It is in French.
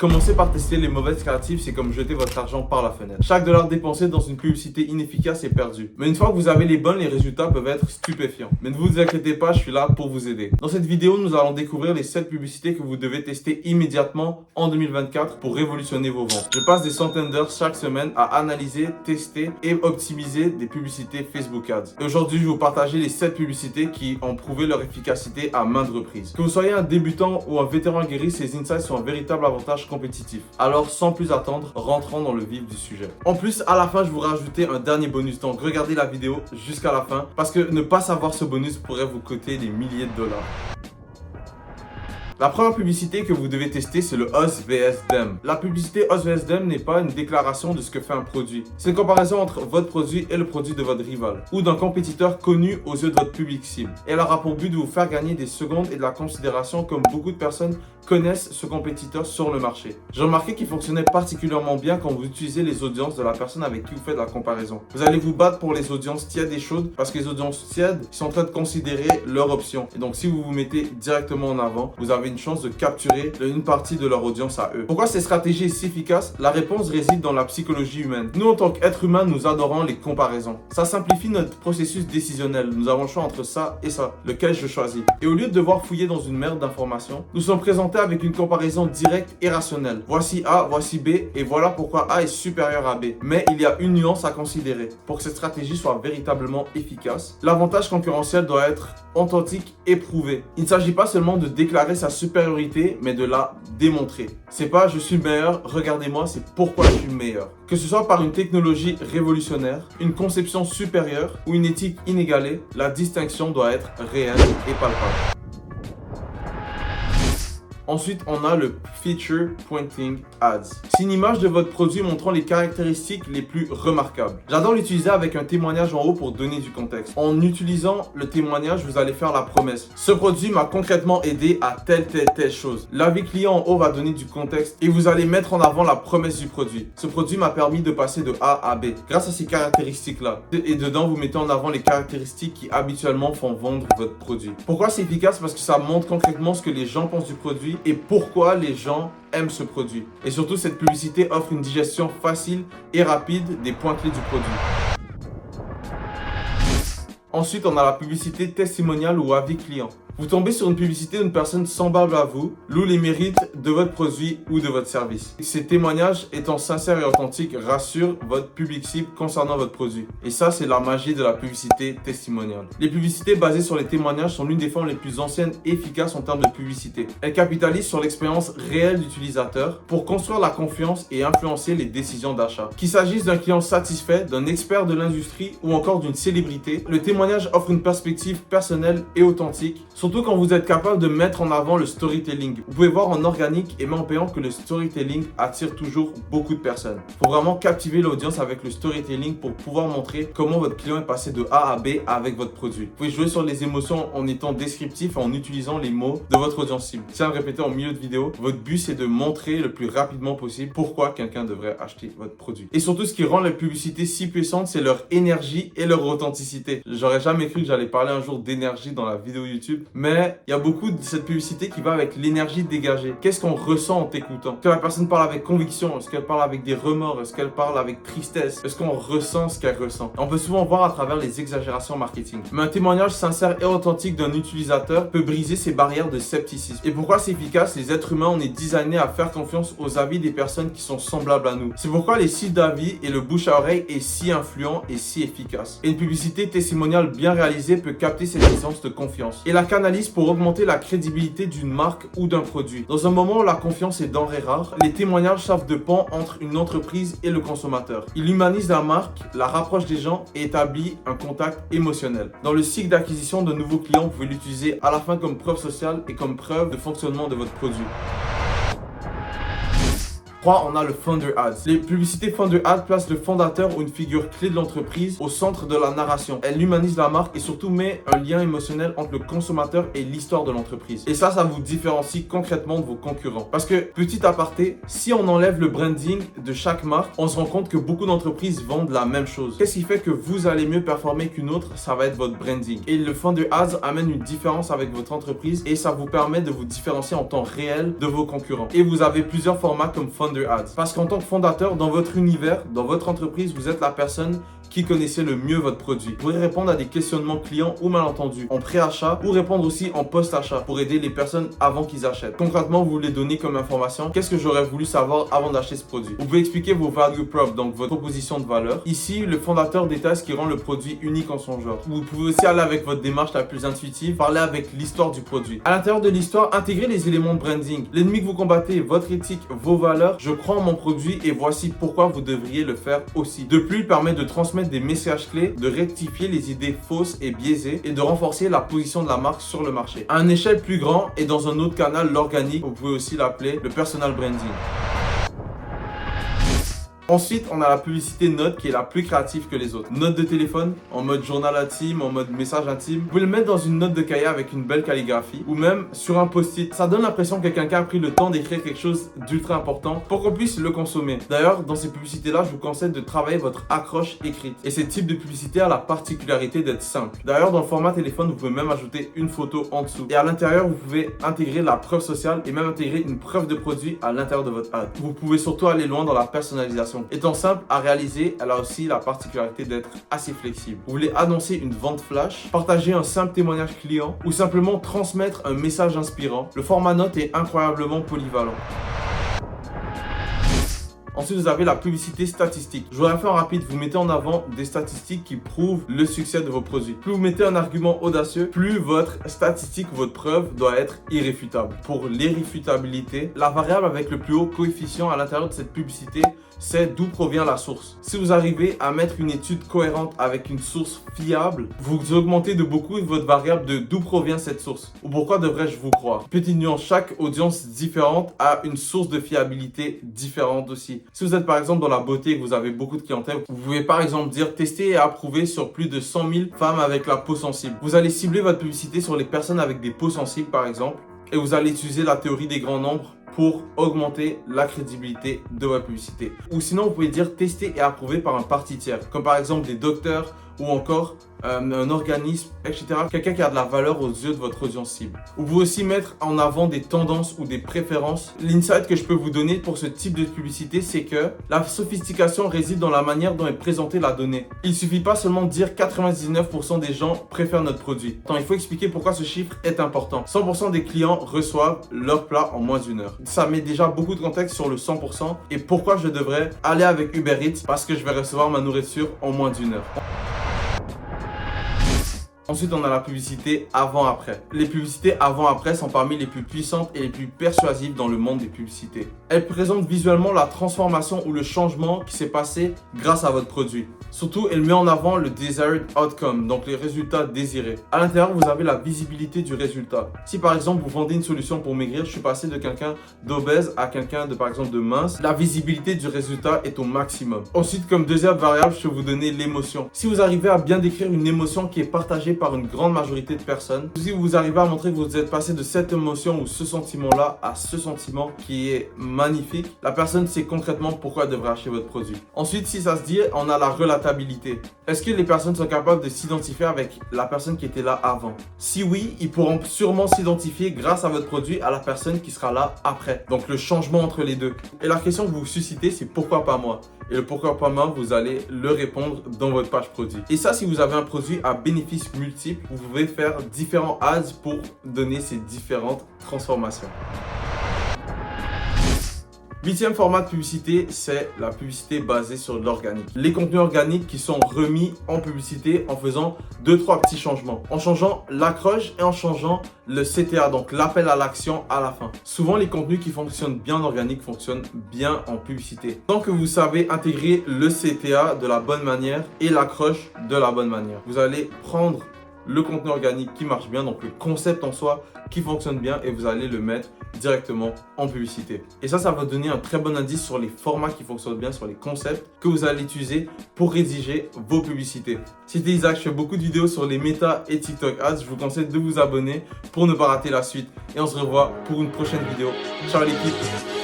Commencer par tester les mauvaises créatives, c'est comme jeter votre argent par la fenêtre. Chaque dollar dépensé dans une publicité inefficace est perdu. Mais une fois que vous avez les bonnes, les résultats peuvent être stupéfiants. Mais ne vous inquiétez pas, je suis là pour vous aider. Dans cette vidéo, nous allons découvrir les 7 publicités que vous devez tester immédiatement en 2024 pour révolutionner vos ventes. Je passe des centaines d'heures chaque semaine à analyser, tester et optimiser des publicités Facebook Ads. Et aujourd'hui, je vais vous partager les 7 publicités qui ont prouvé leur efficacité à maintes reprises. Que vous soyez un débutant ou un vétéran guéri, ces insights sont un véritable avantage compétitif. Alors sans plus attendre, rentrons dans le vif du sujet. En plus, à la fin, je vous rajouter un dernier bonus, donc regardez la vidéo jusqu'à la fin parce que ne pas savoir ce bonus pourrait vous coûter des milliers de dollars. La première publicité que vous devez tester, c'est le Us vs Them. La publicité Us vs Them n'est pas une déclaration de ce que fait un produit. C'est une comparaison entre votre produit et le produit de votre rival ou d'un compétiteur connu aux yeux de votre public cible. Et elle aura pour but de vous faire gagner des secondes et de la considération comme beaucoup de personnes connaissent ce compétiteur sur le marché. J'ai remarqué qu'il fonctionnait particulièrement bien quand vous utilisez les audiences de la personne avec qui vous faites la comparaison. Vous allez vous battre pour les audiences tièdes et chaudes parce que les audiences tièdes sont en train de considérer leur option. Et donc si vous vous mettez directement en avant, vous avez une chance de capturer une partie de leur audience à eux. Pourquoi ces stratégies sont si efficaces? La réponse réside dans la psychologie humaine. Nous, en tant qu'êtres humains, nous adorons les comparaisons. Ça simplifie notre processus décisionnel. Nous avons le choix entre ça et ça, lequel je choisis. Et au lieu de devoir fouiller dans une merde d'informations, nous sommes présentés avec une comparaison directe et rationnelle. Voici A, voici B, et voilà pourquoi A est supérieur à B. Mais il y a une nuance à considérer. Pour que cette stratégie soit véritablement efficace, l'avantage concurrentiel doit être authentique et prouvé. Il ne s'agit pas seulement de déclarer sa supériorité, mais de la démontrer. C'est pas je suis meilleur, regardez-moi, c'est pourquoi je suis meilleur. Que ce soit par une technologie révolutionnaire, une conception supérieure ou une éthique inégalée, la distinction doit être réelle et palpable. Ensuite, on a le Feature Pointing Ads. C'est une image de votre produit montrant les caractéristiques les plus remarquables. J'adore l'utiliser avec un témoignage en haut pour donner du contexte. En utilisant le témoignage, vous allez faire la promesse. Ce produit m'a concrètement aidé à telle chose. L'avis client en haut va donner du contexte et vous allez mettre en avant la promesse du produit. Ce produit m'a permis de passer de A à B grâce à ces caractéristiques-là. Et dedans, vous mettez en avant les caractéristiques qui habituellement font vendre votre produit. Pourquoi c'est efficace? Parce que ça montre concrètement ce que les gens pensent du produit et pourquoi les gens aiment ce produit. Et surtout, cette publicité offre une digestion facile et rapide des points clés du produit. Ensuite, on a la publicité testimoniale ou avis client. Vous tombez sur une publicité d'une personne semblable à vous, loue les mérites de votre produit ou de votre service. Ces témoignages étant sincères et authentiques rassurent votre public cible concernant votre produit. Et ça, c'est la magie de la publicité testimoniale. Les publicités basées sur les témoignages sont l'une des formes les plus anciennes et efficaces en termes de publicité. Elles capitalisent sur l'expérience réelle d'utilisateur pour construire la confiance et influencer les décisions d'achat. Qu'il s'agisse d'un client satisfait, d'un expert de l'industrie ou encore d'une célébrité, le témoignage offre une perspective personnelle et authentique, surtout quand vous êtes capable de mettre en avant le storytelling. Vous pouvez voir en organique et même en payant que le storytelling attire toujours beaucoup de personnes. Il faut vraiment captiver l'audience avec le storytelling pour pouvoir montrer comment votre client est passé de A à B avec votre produit. Vous pouvez jouer sur les émotions en étant descriptif, en utilisant les mots de votre audience cible. Tiens à le répéter en milieu de vidéo, votre but c'est de montrer le plus rapidement possible pourquoi quelqu'un devrait acheter votre produit. Et surtout, ce qui rend les publicités si puissantes, c'est leur énergie et leur authenticité. J'aurais jamais cru que j'allais parler un jour d'énergie dans la vidéo YouTube, mais il y a beaucoup de cette publicité qui va avec l'énergie dégagée. Qu'est-ce qu'on ressent en t'écoutant? Est-ce que la personne parle avec conviction? Est-ce qu'elle parle avec des remords? Est-ce qu'elle parle avec tristesse? Est-ce qu'on ressent ce qu'elle ressent? On peut souvent voir à travers les exagérations marketing. Mais un témoignage sincère et authentique d'un utilisateur peut briser ces barrières de scepticisme. Et pourquoi c'est efficace? Les êtres humains, on est designés à faire confiance aux avis des personnes qui sont semblables à nous. C'est pourquoi les sites d'avis et le bouche à oreille est si influent et si efficace. Et une publicité testimoniale bien réalisée peut capter cette essence de confiance et la canalise pour augmenter la crédibilité d'une marque ou d'un produit. Dans un moment où la confiance est denrée rare, les témoignages servent de pont entre une entreprise et le consommateur. Ils humanisent la marque, la rapprochent des gens et établissent un contact émotionnel. Dans le cycle d'acquisition de nouveaux clients, vous pouvez l'utiliser à la fin comme preuve sociale et comme preuve de fonctionnement de votre produit. 3, on a le Founder Ads. Les publicités Founder Ads placent le fondateur ou une figure clé de l'entreprise au centre de la narration. Elle humanise la marque et surtout met un lien émotionnel entre le consommateur et l'histoire de l'entreprise. Et ça vous différencie concrètement de vos concurrents. Parce que, petit aparté, si on enlève le branding de chaque marque, on se rend compte que beaucoup d'entreprises vendent la même chose. Qu'est-ce qui fait que vous allez mieux performer qu'une autre? Ça va être votre branding. Et le Founder Ads amène une différence avec votre entreprise et ça vous permet de vous différencier en temps réel de vos concurrents. Et vous avez plusieurs formats comme Founder Ads. Parce qu'en tant que fondateur, dans votre univers, dans votre entreprise, vous êtes la personne qui connaissait le mieux votre produit. Vous pourrez répondre à des questionnements clients ou malentendus en pré-achat ou répondre aussi en post-achat pour aider les personnes avant qu'ils achètent. Concrètement, vous voulez donner comme information qu'est-ce que j'aurais voulu savoir avant d'acheter ce produit. Vous pouvez expliquer vos value prop, donc votre proposition de valeur. Ici, le fondateur détaille ce qui rend le produit unique en son genre. Vous pouvez aussi aller avec votre démarche la plus intuitive, parler avec l'histoire du produit. À l'intérieur de l'histoire, intégrez les éléments de branding. L'ennemi que vous combattez, votre éthique, vos valeurs. Je crois en mon produit et voici pourquoi vous devriez le faire aussi. De plus, il permet de transmettre des messages clés, de rectifier les idées fausses et biaisées et de renforcer la position de la marque sur le marché. À une échelle plus grande et dans un autre canal, l'organique, vous pouvez aussi l'appeler le personal branding. Ensuite, on a la publicité note qui est la plus créative que les autres. Note de téléphone, en mode journal intime, en mode message intime. Vous pouvez le mettre dans une note de cahier avec une belle calligraphie ou même sur un post-it. Ça donne l'impression que quelqu'un a pris le temps d'écrire quelque chose d'ultra important pour qu'on puisse le consommer. D'ailleurs, dans ces publicités-là, je vous conseille de travailler votre accroche écrite. Et ce type de publicité a la particularité d'être simple. D'ailleurs, dans le format téléphone, vous pouvez même ajouter une photo en dessous. Et à l'intérieur, vous pouvez intégrer la preuve sociale et même intégrer une preuve de produit à l'intérieur de votre ad. Vous pouvez surtout aller loin dans la personnalisation. Étant simple à réaliser, elle a aussi la particularité d'être assez flexible. Vous voulez annoncer une vente flash, partager un simple témoignage client ou simplement transmettre un message inspirant. Le format note est incroyablement polyvalent. Ensuite, vous avez la publicité statistique. Je voudrais faire rapide, vous mettez en avant des statistiques qui prouvent le succès de vos produits. Plus vous mettez un argument audacieux, plus votre statistique, votre preuve doit être irréfutable. Pour l'irréfutabilité, la variable avec le plus haut coefficient à l'intérieur de cette publicité, c'est d'où provient la source. Si vous arrivez à mettre une étude cohérente avec une source fiable, vous augmentez de beaucoup votre variable de d'où provient cette source. Ou pourquoi devrais-je vous croire? Petite nuance, chaque audience différente a une source de fiabilité différente aussi. Si vous êtes par exemple dans la beauté et que vous avez beaucoup de clientèle, vous pouvez par exemple dire tester et approuver sur plus de 100 000 femmes avec la peau sensible. Vous allez cibler votre publicité sur les personnes avec des peaux sensibles par exemple et vous allez utiliser la théorie des grands nombres pour augmenter la crédibilité de votre publicité. Ou sinon, vous pouvez dire tester et approuver par un parti tiers, comme par exemple des docteurs ou encore un organisme, etc. Quelqu'un qui a de la valeur aux yeux de votre audience cible. Vous pouvez aussi mettre en avant des tendances ou des préférences. L'insight que je peux vous donner pour ce type de publicité, c'est que la sophistication réside dans la manière dont est présentée la donnée. Il suffit pas seulement de dire 99% des gens préfèrent notre produit. Attends, il faut expliquer pourquoi ce chiffre est important. 100% des clients reçoivent leur plat en moins d'une heure. Ça met déjà beaucoup de contexte sur le 100% et pourquoi je devrais aller avec Uber Eats parce que je vais recevoir ma nourriture en moins d'une heure. Ensuite, on a la publicité avant-après. Les publicités avant-après sont parmi les plus puissantes et les plus persuasives dans le monde des publicités. Elles présentent visuellement la transformation ou le changement qui s'est passé grâce à votre produit. Surtout, elle met en avant le desired outcome, donc les résultats désirés. À l'intérieur, vous avez la visibilité du résultat. Si par exemple, vous vendez une solution pour maigrir, je suis passé de quelqu'un d'obèse à quelqu'un de par exemple de mince, la visibilité du résultat est au maximum. Ensuite, comme deuxième variable, je vais vous donner l'émotion. Si vous arrivez à bien décrire une émotion qui est partagée par une grande majorité de personnes, si vous arrivez à montrer que vous êtes passé de cette émotion ou ce sentiment-là à ce sentiment qui est magnifique, la personne sait concrètement pourquoi elle devrait acheter votre produit. Ensuite, si ça se dit, on a la relatabilité. Est-ce que les personnes sont capables de s'identifier avec la personne qui était là avant? Si oui, ils pourront sûrement s'identifier grâce à votre produit à la personne qui sera là après. Donc le changement entre les deux. Et la question que vous vous suscitez, c'est pourquoi pas moi? Et le pourquoi pas moi, vous allez le répondre dans votre page produit. Et ça, si vous avez un produit à bénéfices multiples, vous pouvez faire différents ads pour donner ces différentes transformations. 8e format de publicité, c'est la publicité basée sur l'organique. Les contenus organiques qui sont remis en publicité en faisant 2-3 petits changements. En changeant l'accroche et en changeant le CTA, donc l'appel à l'action à la fin. Souvent, les contenus qui fonctionnent bien en organique fonctionnent bien en publicité. Tant que vous savez intégrer le CTA de la bonne manière et l'accroche de la bonne manière. Vous allez prendre le contenu organique qui marche bien, donc le concept en soi qui fonctionne bien et vous allez le mettre directement en publicité. Et ça va donner un très bon indice sur les formats qui fonctionnent bien, sur les concepts que vous allez utiliser pour rédiger vos publicités. C'était Isaac, je fais beaucoup de vidéos sur les Meta et TikTok Ads. Je vous conseille de vous abonner pour ne pas rater la suite. Et on se revoit pour une prochaine vidéo. Ciao l'équipe!